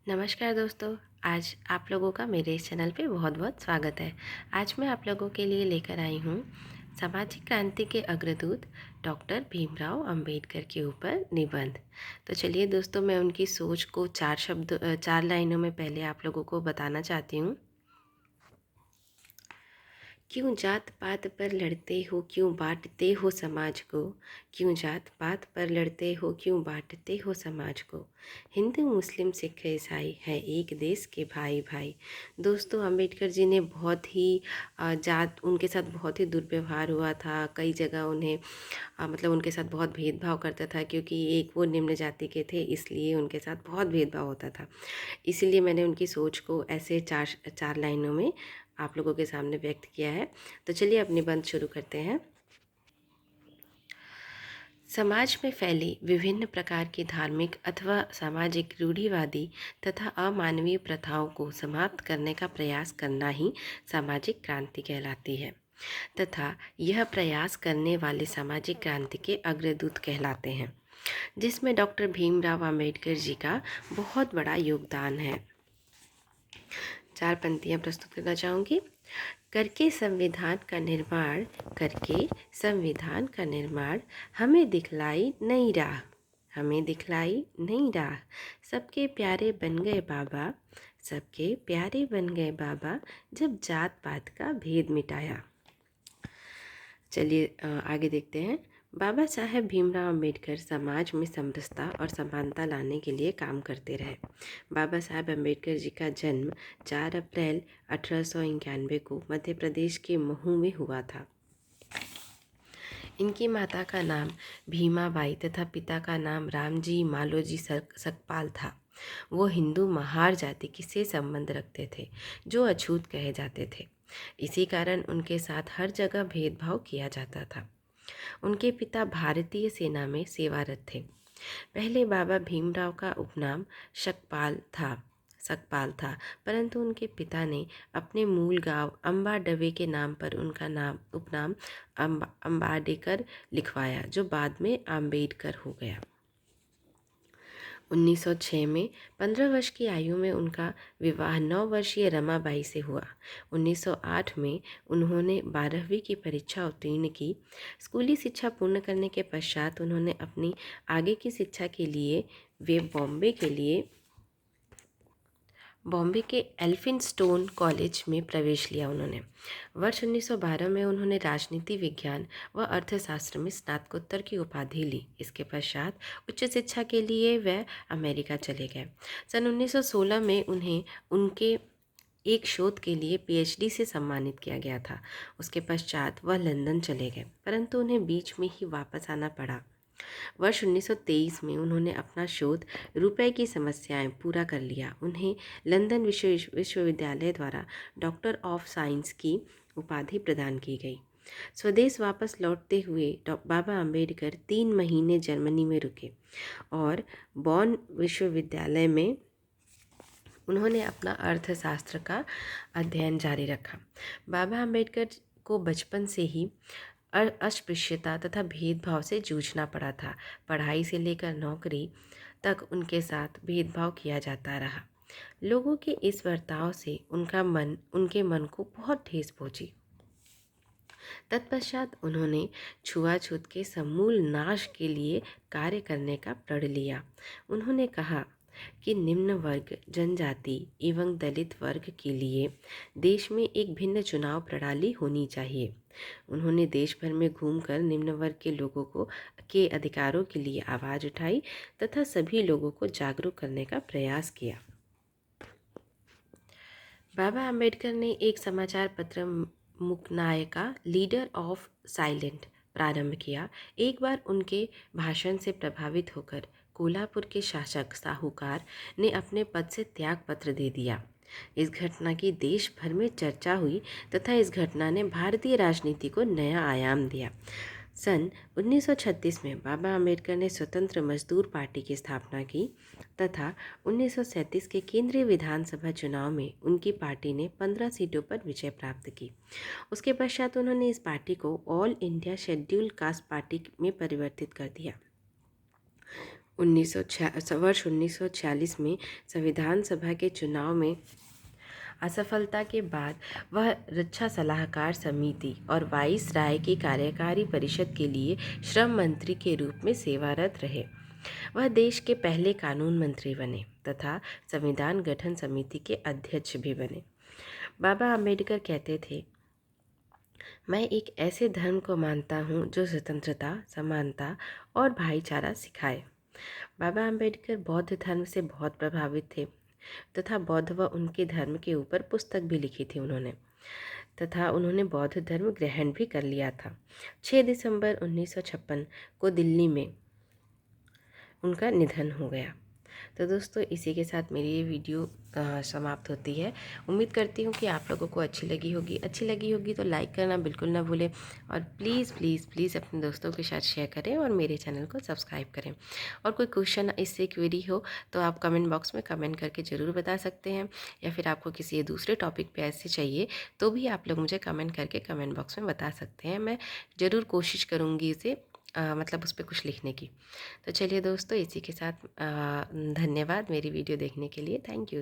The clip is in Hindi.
नमस्कार दोस्तों। आज आप लोगों का मेरे इस चैनल पे बहुत बहुत स्वागत है। आज मैं आप लोगों के लिए लेकर आई हूँ सामाजिक क्रांति के अग्रदूत डॉक्टर भीमराव अंबेडकर के ऊपर निबंध। तो चलिए दोस्तों, मैं उनकी सोच को चार लाइनों में पहले आप लोगों को बताना चाहती हूँ। क्यों जात पात पर लड़ते हो, क्यों बांटते हो समाज को। क्यों जात पात पर लड़ते हो, क्यों बांटते हो समाज को। हिंदू मुस्लिम सिख ईसाई है एक देश के भाई भाई। दोस्तों, अंबेडकर जी ने बहुत ही जात उनके साथ बहुत ही दुर्व्यवहार हुआ था। कई जगह उन्हें मतलब उनके साथ बहुत भेदभाव करता था, क्योंकि एक वो निम्न जाति के थे, इसलिए उनके साथ बहुत भेदभाव होता था। इसीलिए मैंने उनकी सोच को ऐसे चार चार लाइनों में आप लोगों के सामने व्यक्त किया है। तो चलिए अब निबंध शुरू करते हैं। समाज में फैली विभिन्न प्रकार की धार्मिक अथवा सामाजिक रूढ़िवादी तथा अमानवीय प्रथाओं को समाप्त करने का प्रयास करना ही सामाजिक क्रांति कहलाती है, तथा यह प्रयास करने वाले सामाजिक क्रांति के अग्रदूत कहलाते हैं, जिसमें डॉक्टर भीमराव अंबेडकर जी का बहुत बड़ा योगदान है। चार पंक्तियाँ प्रस्तुत करना चाहूँगी। करके संविधान का निर्माण, करके संविधान का निर्माण, हमें दिखलाई नई राह, हमें दिखलाई नई राह। सबके प्यारे बन गए बाबा, सबके प्यारे बन गए बाबा, जब जात पात का भेद मिटाया। चलिए आगे देखते हैं। बाबा साहेब भीमराव अंबेडकर समाज में समरसता और समानता लाने के लिए काम करते रहे। बाबा साहेब अंबेडकर जी का जन्म 4 अप्रैल 1891 को मध्य प्रदेश के महू में हुआ था। इनकी माता का नाम भीमाबाई तथा पिता का नाम रामजी मालोजी सकपाल था। वो हिंदू महार जाति से संबंध रखते थे, जो अछूत कहे जाते थे। इसी कारण उनके साथ हर जगह भेदभाव किया जाता था। उनके पिता भारतीय सेना में सेवारत थे। पहले बाबा भीमराव का उपनाम सकपाल था, परंतु उनके पिता ने अपने मूल गांव अम्बाडवे के नाम पर उनका उपनाम अम्बाडेकर लिखवाया, जो बाद में आम्बेडकर हो गया। 1906 में 15 वर्ष की आयु में उनका विवाह 9 वर्षीय रमाबाई से हुआ। 1908 में उन्होंने 12वीं की परीक्षा उत्तीर्ण की। स्कूली शिक्षा पूर्ण करने के पश्चात उन्होंने अपनी आगे की शिक्षा के लिए वे बॉम्बे के एल्फिंस्टोन कॉलेज में प्रवेश लिया। उन्होंने वर्ष 1912 में उन्होंने राजनीति विज्ञान व अर्थशास्त्र में स्नातकोत्तर की उपाधि ली। इसके पश्चात उच्च शिक्षा के लिए वह अमेरिका चले गए। सन 1916 में उन्हें उनके एक शोध के लिए पीएचडी से सम्मानित किया गया था। उसके पश्चात वह लंदन चले गए, परंतु उन्हें बीच में ही वापस आना पड़ा। वर्ष 1923 में उन्होंने अपना शोध रुपए की समस्याएं पूरा कर लिया। उन्हें लंदन विश्वविद्यालय द्वारा डॉक्टर ऑफ साइंस की उपाधि प्रदान की गई। स्वदेश वापस लौटते हुए बाबा अंबेडकर 3 महीने जर्मनी में रुके और बॉन विश्वविद्यालय में उन्होंने अपना अर्थशास्त्र का अध्ययन जारी रखा। बाबा अंबेडकर को बचपन से ही अस्पृश्यता तथा भेदभाव से जूझना पड़ा था। पढ़ाई से लेकर नौकरी तक उनके साथ भेदभाव किया जाता रहा। लोगों के इस बर्ताव से उनके मन को बहुत ठेस पहुंची। तत्पश्चात उन्होंने छुआछूत के समूल नाश के लिए कार्य करने का प्रण लिया। उन्होंने कहा कि निम्न वर्ग, जनजाति एवं दलित वर्ग के लिए देश में एक भिन्न चुनाव प्रणाली होनी चाहिए। उन्होंने देश भर में घूमकर निम्न वर्ग के लोगों के अधिकारों के लिए आवाज़ उठाई तथा सभी लोगों को जागरूक करने का प्रयास किया। बाबा अंबेडकर ने एक समाचार पत्र मुकनायका लीडर ऑफ साइलेंट प्रारंभ किया। एक बार उनके भाषण से प्रभावित होकर कोल्हापुर के शासक साहूकार ने अपने पद से त्याग पत्र दे दिया। इस घटना की देश भर में चर्चा हुई तथा इस घटना ने भारतीय राजनीति को नया आयाम दिया। सन 1936 में बाबा अंबेडकर ने स्वतंत्र मजदूर पार्टी की स्थापना की तथा 1937 के केंद्रीय विधानसभा चुनाव में उनकी पार्टी ने 15 सीटों पर विजय प्राप्त की। उसके पश्चात उन्होंने इस पार्टी को all India scheduled caste party में परिवर्तित कर दिया। वर्ष 1946 में संविधान सभा के चुनाव में असफलता के बाद वह रक्षा सलाहकार समिति और वाइसराय की कार्यकारी परिषद के लिए श्रम मंत्री के रूप में सेवारत रहे। वह देश के पहले कानून मंत्री बने तथा संविधान गठन समिति के अध्यक्ष भी बने। बाबा अम्बेडकर कहते थे, मैं एक ऐसे धर्म को मानता हूँ जो स्वतंत्रता, समानता और भाईचारा सिखाए। बाबा अम्बेडकर बौद्ध धर्म से बहुत प्रभावित थे तथा बौद्ध व उनके धर्म के ऊपर पुस्तक भी लिखी थी उन्होंने, तथा उन्होंने बौद्ध धर्म ग्रहण भी कर लिया था। 6 दिसंबर 1956 को दिल्ली में उनका निधन हो गया। तो दोस्तों, इसी के साथ मेरी ये वीडियो समाप्त होती है। उम्मीद करती हूँ कि आप लोगों को अच्छी लगी होगी तो लाइक करना बिल्कुल ना भूलें और प्लीज़ प्लीज़ प्लीज़ अपने दोस्तों के साथ शेयर करें और मेरे चैनल को सब्सक्राइब करें। और कोई क्वेश्चन इससे क्वेरी हो तो आप कमेंट बॉक्स में कमेंट करके ज़रूर बता सकते हैं, या फिर आपको किसी दूसरे टॉपिक पे ऐसे चाहिए तो भी आप लोग मुझे कमेंट करके कमेंट बॉक्स में बता सकते हैं। मैं ज़रूर कोशिश करूँगी इसे मतलब उस पर कुछ लिखने की। तो चलिए दोस्तों, इसी के साथ धन्यवाद मेरी वीडियो देखने के लिए। Thank you.